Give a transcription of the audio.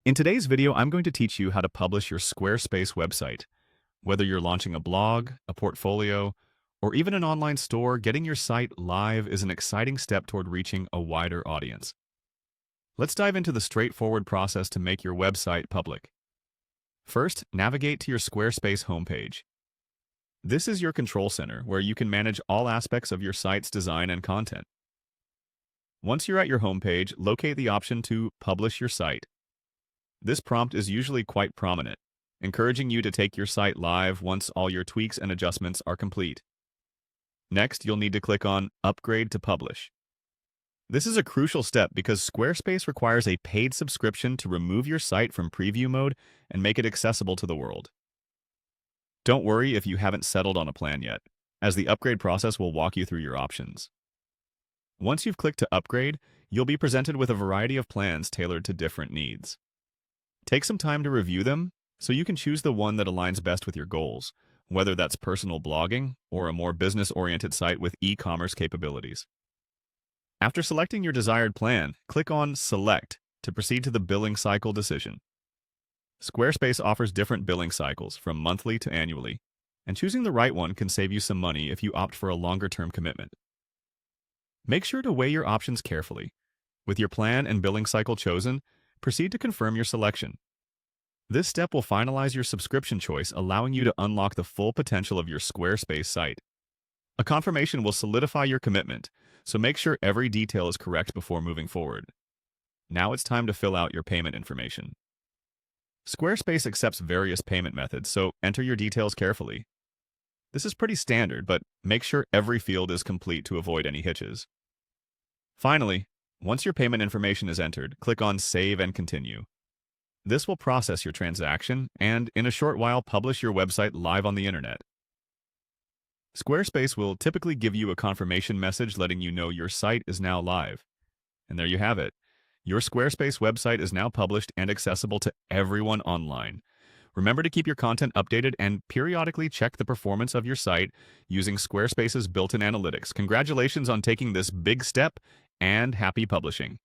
In today's video, I'm going to teach you how to publish your Squarespace website. Whether you're launching a blog, a portfolio, or even an online store, getting your site live is an exciting step toward reaching a wider audience. Let's dive into the straightforward process to make your website public. First, navigate to your Squarespace homepage. This is your control center where you can manage all aspects of your site's design and content. Once you're at your homepage, locate the option to Publish your site. This prompt is usually quite prominent, encouraging you to take your site live once all your tweaks and adjustments are complete. Next, you'll need to click on Upgrade to Publish. This is a crucial step because Squarespace requires a paid subscription to remove your site from preview mode and make it accessible to the world. Don't worry if you haven't settled on a plan yet, as the upgrade process will walk you through your options. Once you've clicked to upgrade, you'll be presented with a variety of plans tailored to different needs. Take some time to review them so you can choose the one that aligns best with your goals, whether that's personal blogging or a more business-oriented site with e-commerce capabilities. After selecting your desired plan, click on Select to proceed to the billing cycle decision. Squarespace offers different billing cycles from monthly to annually, and choosing the right one can save you some money if you opt for a longer-term commitment. Make sure to weigh your options carefully. With your plan and billing cycle chosen, proceed to confirm your selection. This step will finalize your subscription choice, allowing you to unlock the full potential of your Squarespace site. A confirmation will solidify your commitment, so make sure every detail is correct before moving forward. Now it's time to fill out your payment information. Squarespace accepts various payment methods, so enter your details carefully. This is pretty standard, but make sure every field is complete to avoid any hitches. Finally, once your payment information is entered, click on Save and Continue. This will process your transaction and, in a short while, publish your website live on the internet. Squarespace will typically give you a confirmation message letting you know your site is now live. And there you have it. Your Squarespace website is now published and accessible to everyone online. Remember to keep your content updated and periodically check the performance of your site using Squarespace's built-in analytics. Congratulations on taking this big step, and happy publishing.